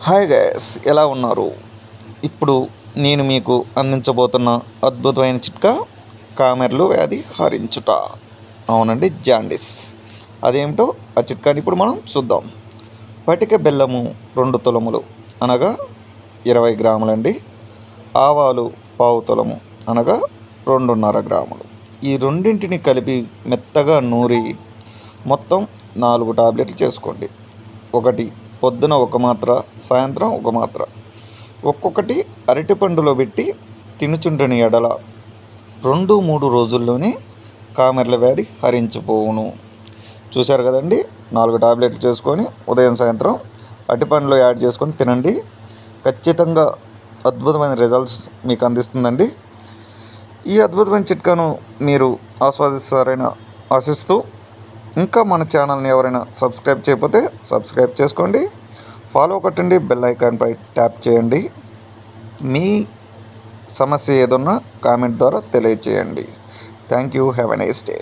Hi guys, ఎలా ఉన్నారు? ఇప్పుడు నేను మీకు అందించబోతున్న అద్భుతమైన చిట్కా కామెర్లు వ్యాధి హరించుట. అవునండి, జాండీస్. అదేమిటో ఆ చిట్కాని ఇప్పుడు మనం చూద్దాం. పటిక బెల్లము 2 తులములు అనగా 20 గ్రాములండి. ఆవాలు పావు తులము అనగా 2.5 గ్రాములు. ఈ రెండింటిని కలిపి మెత్తగా నూరి మొత్తం 4 టాబ్లెట్లు చేసుకోండి. ఒకటి పొద్దున ఒక మాత్ర, సాయంత్రం ఒక మాత్ర. ఒక్కొక్కటి అరటిపండులో పెట్టి తినుచుండని ఎడల 2-3 రోజుల్లోనే కామెర్ల వ్యాధి హరించిపోవును. చూశారు కదండి, 4 టాబ్లెట్లు చేసుకొని ఉదయం సాయంత్రం అరటిపండులో యాడ్ చేసుకొని తినండి. ఖచ్చితంగా అద్భుతమైన రిజల్ట్స్ మీకు అందిస్తుందండి. ఈ అద్భుతమైన చిట్కాను మీరు ఆస్వాదిస్తారని ఆశిస్తూ, ఇంకా మన ఛానల్ని ఎవరైనా సబ్స్క్రైబ్ చేయకపోతే సబ్స్క్రైబ్ చేసుకోండి, ఫాలో కొట్టండి, బెల్ ఐకాన్పై ట్యాప్ చేయండి. మీ సమస్య ఏదన్నా కామెంట్ ద్వారా తెలియచేయండి. Thank you. Have a nice day.